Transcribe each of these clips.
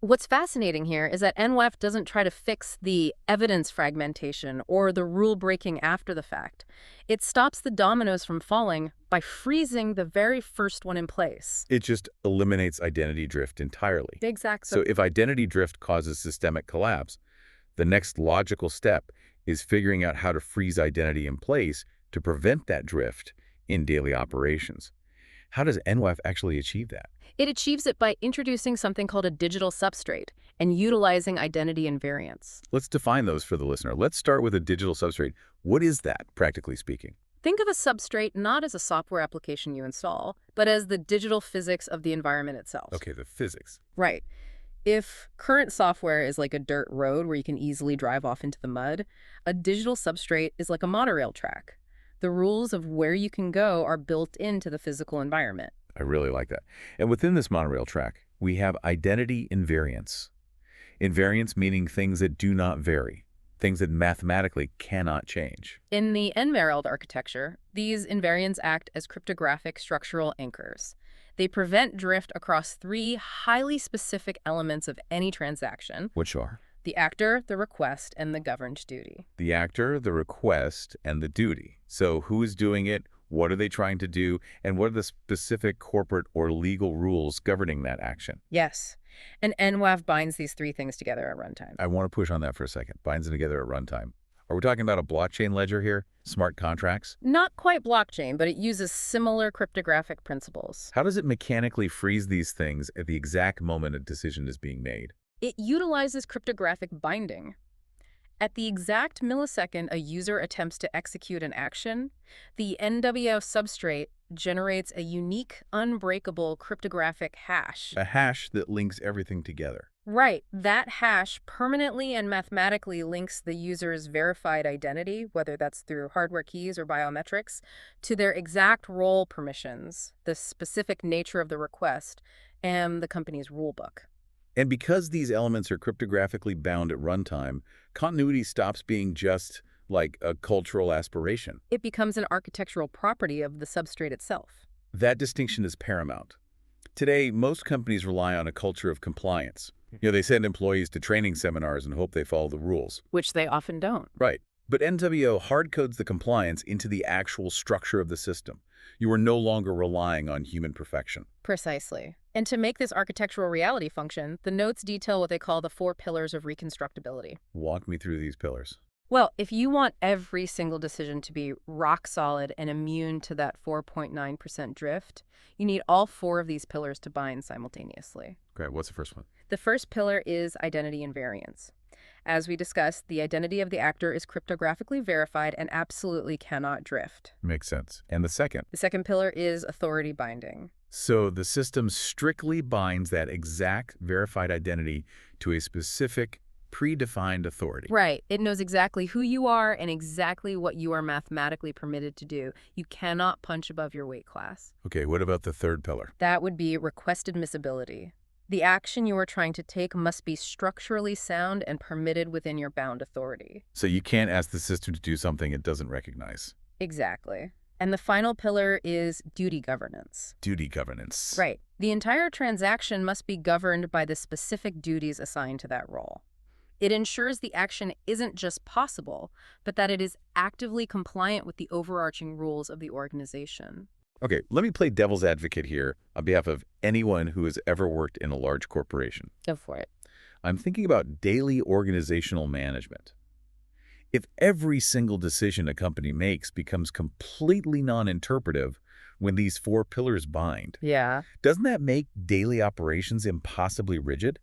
What's fascinating here is that Nwaf doesn't try to fix the evidence fragmentation or the rule breaking after the fact. It stops the dominoes from falling by freezing the very first one in place. It just eliminates identity drift entirely. Exactly. So if identity drift causes systemic collapse, the next logical step is figuring out how to freeze identity in place to prevent that drift in daily operations. How does Nwaf actually achieve that? It achieves it by introducing something called a digital substrate and utilizing identity invariance. Let's define those for the listener. Let's start with a digital substrate. What is that, practically speaking? Think of a substrate not as a software application you install, but as the digital physics of the environment itself. Okay, the physics. Right. If current software is like a dirt road where you can easily drive off into the mud, a digital substrate is like a monorail track. The rules of where you can go are built into the physical environment. I really like that. And within this monorail track, we have identity invariance. Invariance meaning things that do not vary, things that mathematically cannot change. In the N-Merald architecture, these invariants act as cryptographic structural anchors. They prevent drift across three highly specific elements of any transaction: Which are? the actor, the request, and the governed duty. The actor, the request, and the duty. So who is doing it? What are they trying to do? And what are the specific corporate or legal rules governing that action? Yes. And Nwaf binds these three things together at runtime. I want to push on that for a second. Binds them together at runtime. Are we talking about a blockchain ledger here? Smart contracts? Not quite blockchain, but it uses similar cryptographic principles. How does it mechanically freeze these things at the exact moment a decision is being made? It utilizes cryptographic binding. At the exact millisecond a user attempts to execute an action, the NWF substrate generates a unique, unbreakable cryptographic hash. A hash that links everything together. Right. That hash permanently and mathematically links the user's verified identity, whether that's through hardware keys or biometrics, to their exact role permissions, the specific nature of the request, and the company's rulebook. And because these elements are cryptographically bound at runtime, continuity stops being just like a cultural aspiration. It becomes an architectural property of the substrate itself. That distinction is paramount. Today, most companies rely on a culture of compliance. They send employees to training seminars and hope they follow the rules. Which they often don't. Right. But NWO hard-codes the compliance into the actual structure of the system. You are no longer relying on human perfection. Precisely. And to make this architectural reality function, the notes detail what they call the 4 pillars of reconstructibility. Walk me through these pillars. Well, if you want every single decision to be rock solid and immune to that 4.9% drift, you need all 4 of these pillars to bind simultaneously. Okay, what's the first one? The first pillar is identity invariance. As we discussed, the identity of the actor is cryptographically verified and absolutely cannot drift. Makes sense. And the second? The second pillar is authority binding. So the system strictly binds that exact verified identity to a specific predefined authority. Right. It knows exactly who you are and exactly what you are mathematically permitted to do. You cannot punch above your weight class. Okay, what about the third pillar? That would be request admissibility. The action you are trying to take must be structurally sound and permitted within your bound authority. So you can't ask the system to do something it doesn't recognize. Exactly. And the final pillar is duty governance. Duty governance. Right. The entire transaction must be governed by the specific duties assigned to that role. It ensures the action isn't just possible, but that it is actively compliant with the overarching rules of the organization. Okay, let me play devil's advocate here on behalf of anyone who has ever worked in a large corporation. Go for it. I'm thinking about daily organizational management. If every single decision a company makes becomes completely non-interpretive when these 4 pillars bind, Yeah. doesn't that make daily operations impossibly rigid?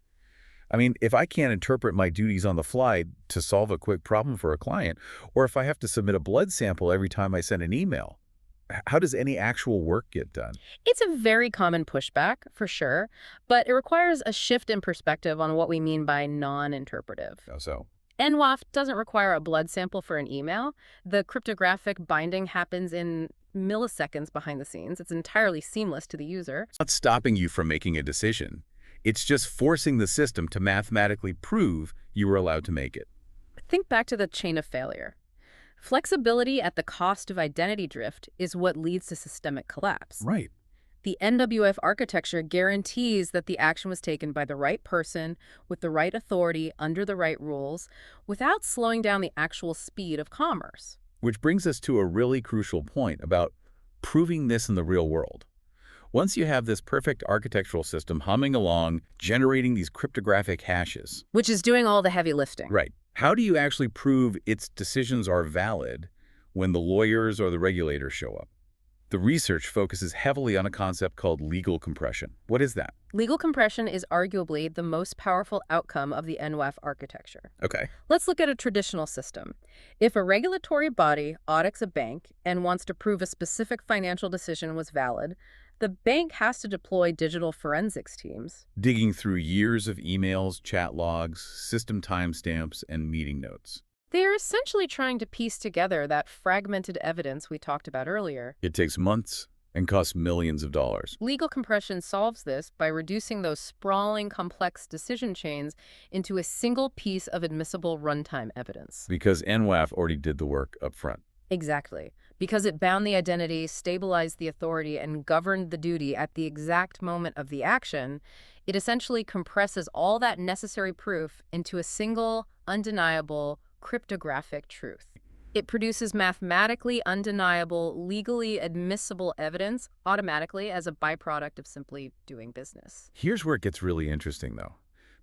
I mean, if I can't interpret my duties on the fly to solve a quick problem for a client, or if I have to submit a blood sample every time I send an email, how does any actual work get done? It's a very common pushback, for sure, but it requires a shift in perspective on what we mean by non-interpretive. How so? Nwaf doesn't require a blood sample for an email. The cryptographic binding happens in milliseconds behind the scenes. It's entirely seamless to the user. It's not stopping you from making a decision. It's just forcing the system to mathematically prove you were allowed to make it. Think back to the chain of failure. Flexibility at the cost of identity drift is what leads to systemic collapse. Right. The NWF architecture guarantees that the action was taken by the right person, with the right authority, under the right rules, without slowing down the actual speed of commerce. Which brings us to a really crucial point about proving this in the real world. Once you have this perfect architectural system humming along, generating these cryptographic hashes. Which is doing all the heavy lifting. Right. How do you actually prove its decisions are valid when the lawyers or the regulators show up? The research focuses heavily on a concept called legal compression. What is that? Legal compression is arguably the most powerful outcome of the Nwaf architecture. Okay. Let's look at a traditional system. If a regulatory body audits a bank and wants to prove a specific financial decision was valid, the bank has to deploy digital forensics teams. Digging through years of emails, chat logs, system timestamps, and meeting notes. They are essentially trying to piece together that fragmented evidence we talked about earlier. It takes months and costs millions of dollars. Legal compression solves this by reducing those sprawling, complex decision chains into a single piece of admissible runtime evidence. Because Nwaf already did the work up front. Exactly. Because it bound the identity, stabilized the authority, and governed the duty at the exact moment of the action, it essentially compresses all that necessary proof into a single, undeniable, cryptographic truth. It produces mathematically undeniable, legally admissible evidence automatically as a byproduct of simply doing business. Here's where it gets really interesting, though.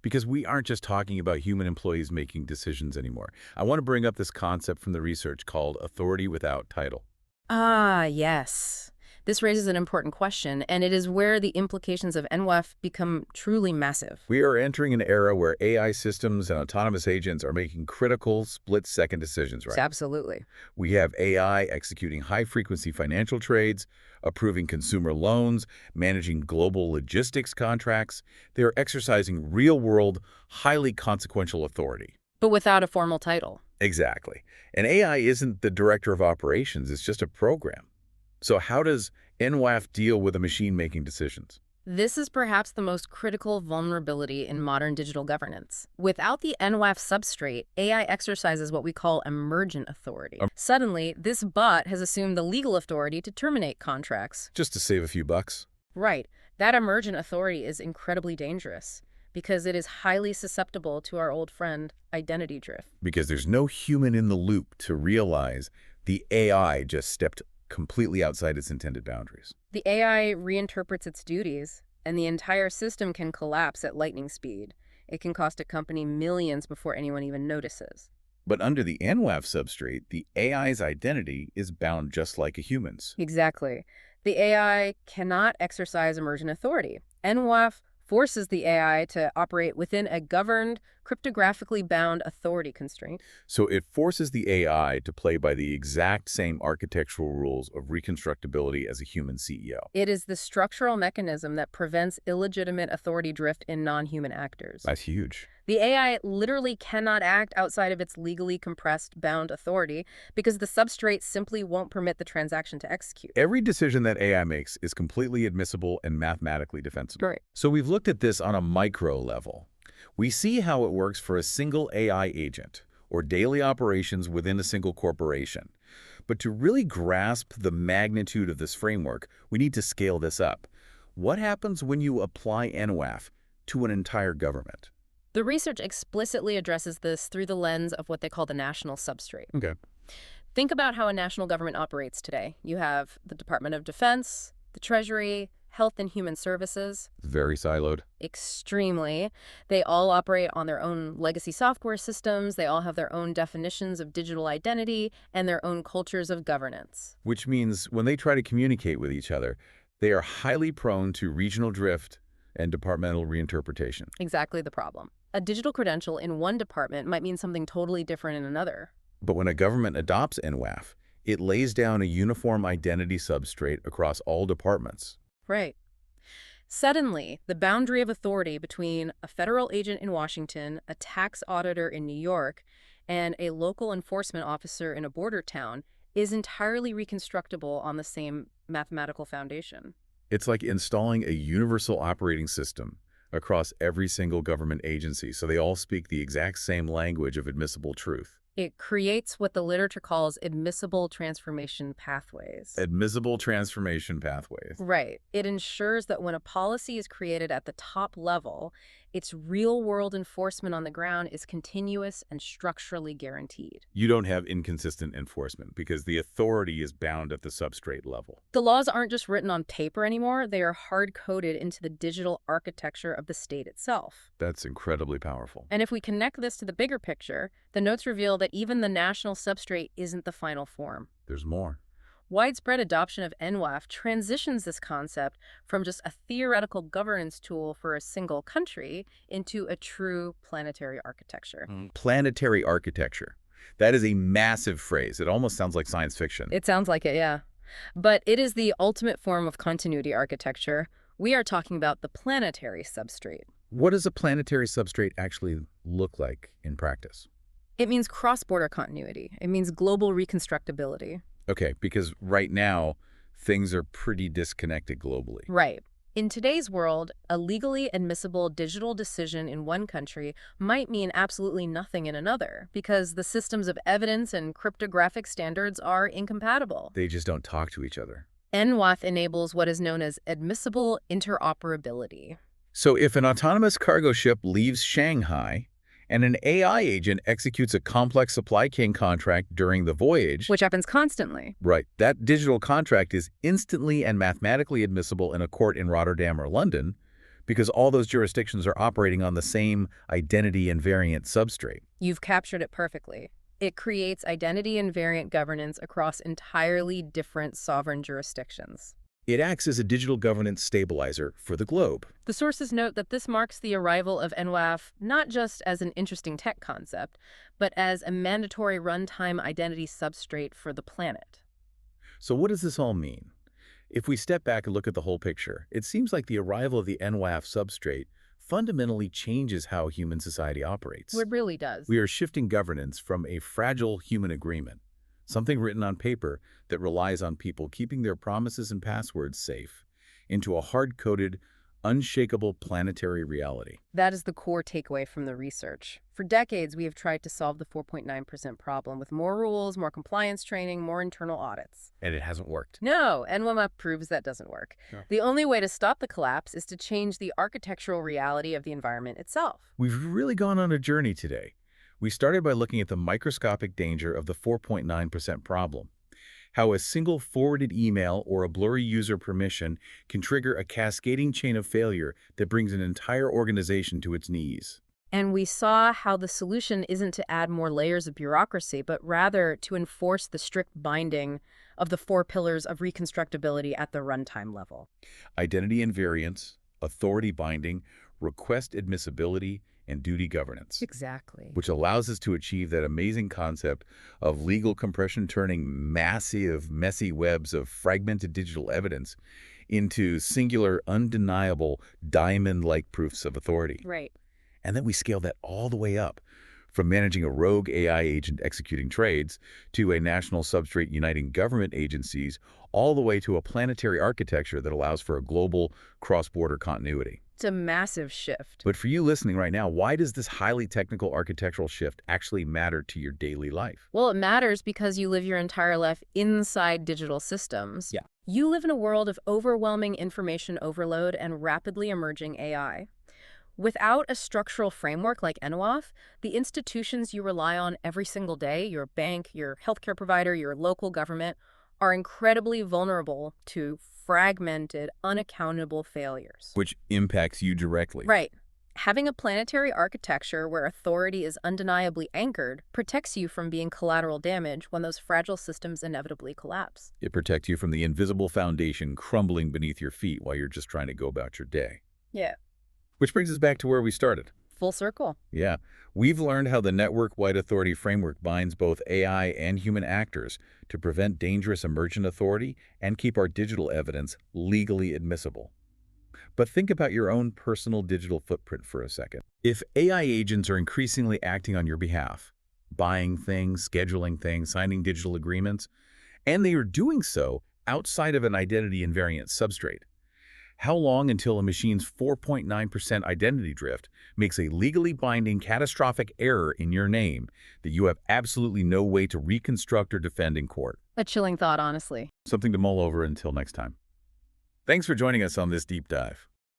Because we aren't just talking about human employees making decisions anymore. I want to bring up this concept from the research called authority without title. Ah, yes. This raises an important question, and it is where the implications of Nwaf become truly massive. We are entering an era where AI systems and autonomous agents are making critical split-second decisions, right? Absolutely. We have AI executing high-frequency financial trades, approving consumer loans, managing global logistics contracts. They are exercising real-world, highly consequential authority. But without a formal title. Exactly. And AI isn't the director of operations, it's just a program. So how does Nwaf deal with a machine making decisions? This is perhaps the most critical vulnerability in modern digital governance. Without the Nwaf substrate, AI exercises what we call emergent authority. Suddenly, this bot has assumed the legal authority to terminate contracts. Just to save a few bucks? Right. That emergent authority is incredibly dangerous because it is highly susceptible to our old friend, identity drift. Because there's no human in the loop to realize the AI just stepped completely outside its intended boundaries. The AI reinterprets its duties, and the entire system can collapse at lightning speed. It can cost a company millions before anyone even notices. But under the Nwaf substrate, the AI's identity is bound just like a human's. Exactly. The AI cannot exercise emergent authority. Nwaf forces the AI to operate within a governed, cryptographically bound authority constraint. So it forces the AI to play by the exact same architectural rules of reconstructibility as a human CEO. It is the structural mechanism that prevents illegitimate authority drift in non-human actors. That's huge. The AI literally cannot act outside of its legally compressed, bound authority because the substrate simply won't permit the transaction to execute. Every decision that AI makes is completely admissible and mathematically defensible. Right. So we've looked at this on a micro level. We see how it works for a single AI agent or daily operations within a single corporation. But to really grasp the magnitude of this framework, we need to scale this up. What happens when you apply Nwaf to an entire government? The research explicitly addresses this through the lens of what they call the national substrate. Okay. Think about how a national government operates today. You have the Department of Defense, the Treasury, Health and Human Services. Very siloed. Extremely. They all operate on their own legacy software systems. They all have their own definitions of digital identity and their own cultures of governance. Which means when they try to communicate with each other, they are highly prone to regional drift and departmental reinterpretation. Exactly the problem. A digital credential in one department might mean something totally different in another. But when a government adopts Nwaf, it lays down a uniform identity substrate across all departments. Right. Suddenly, the boundary of authority between a federal agent in Washington, a tax auditor in New York, and a local enforcement officer in a border town is entirely reconstructible on the same mathematical foundation. It's like installing a universal operating system across every single government agency so they all speak the exact same language of admissible truth. It creates what the literature calls admissible transformation pathways. Admissible transformation pathways. Right. It ensures that when a policy is created at the top level, its real-world enforcement on the ground is continuous and structurally guaranteed. You don't have inconsistent enforcement because the authority is bound at the substrate level. The laws aren't just written on paper anymore, they are hard-coded into the digital architecture of the state itself. That's incredibly powerful. And if we connect this to the bigger picture, the notes reveal that even the national substrate isn't the final form. There's more. Widespread adoption of Nwaf transitions this concept from just a theoretical governance tool for a single country into a true planetary architecture. Planetary architecture. That is a massive phrase. It almost sounds like science fiction. It sounds like it, yeah. But it is the ultimate form of continuity architecture. We are talking about the planetary substrate. What does a planetary substrate actually look like in practice? It means cross-border continuity. It means global reconstructibility. Okay, because right now, things are pretty disconnected globally. Right. In today's world, a legally admissible digital decision in one country might mean absolutely nothing in another because the systems of evidence and cryptographic standards are incompatible. They just don't talk to each other. NWAF enables what is known as admissible interoperability. So if an autonomous cargo ship leaves Shanghai and an AI agent executes a complex supply chain contract during the voyage, Which happens constantly. right, that digital contract is instantly and mathematically admissible in a court in Rotterdam or London because all those jurisdictions are operating on the same identity invariant substrate. You've captured it perfectly. It creates identity invariant governance across entirely different sovereign jurisdictions. It acts as a digital governance stabilizer for the globe. The sources note that this marks the arrival of Nwaf not just as an interesting tech concept, but as a mandatory runtime identity substrate for the planet. So what does this all mean? If we step back and look at the whole picture, it seems like the arrival of the Nwaf substrate fundamentally changes how human society operates. It really does. We are shifting governance from a fragile human agreement, something written on paper that relies on people keeping their promises and passwords safe, into a hard-coded, unshakable planetary reality. That is the core takeaway from the research. For decades, we have tried to solve the 4.9% problem with more rules, more compliance training, more internal audits. And it hasn't worked. No, NWMAP proves that doesn't work. No. The only way to stop the collapse is to change the architectural reality of the environment itself. We've really gone on a journey today. We started by looking at the microscopic danger of the 4.9% problem, how a single forwarded email or a blurry user permission can trigger a cascading chain of failure that brings an entire organization to its knees. And we saw how the solution isn't to add more layers of bureaucracy, but rather to enforce the strict binding of the 4 pillars of reconstructibility at the runtime level. Identity invariance, authority binding, request admissibility, and duty governance. Exactly. Which allows us to achieve that amazing concept of legal compression turning massive, messy webs of fragmented digital evidence into singular, undeniable, diamond-like proofs of authority. Right. And then we scale that all the way up, from managing a rogue AI agent executing trades to a national substrate uniting government agencies, all the way to a planetary architecture that allows for a global cross-border continuity. It's a massive shift. But for you listening right now, why does this highly technical architectural shift actually matter to your daily life? Well, it matters because you live your entire life inside digital systems. Yeah. You live in a world of overwhelming information overload and rapidly emerging AI. Without a structural framework like NWAF, the institutions you rely on every single day, your bank, your healthcare provider, your local government, are incredibly vulnerable to fragmented, unaccountable failures. Which impacts you directly. Right. Having a planetary architecture where authority is undeniably anchored protects you from being collateral damage when those fragile systems inevitably collapse. It protects you from the invisible foundation crumbling beneath your feet while you're just trying to go about your day. Yeah. Which brings us back to where we started. Full circle. Yeah. We've learned how the network-wide authority framework binds both AI and human actors to prevent dangerous emergent authority and keep our digital evidence legally admissible. But think about your own personal digital footprint for a second. If AI agents are increasingly acting on your behalf, buying things, scheduling things, signing digital agreements, and they are doing so outside of an identity invariant substrate, How long until a machine's 4.9% identity drift makes a legally binding catastrophic error in your name that you have absolutely no way to reconstruct or defend in court? A chilling thought, honestly. Something to mull over until next time. Thanks for joining us on this deep dive.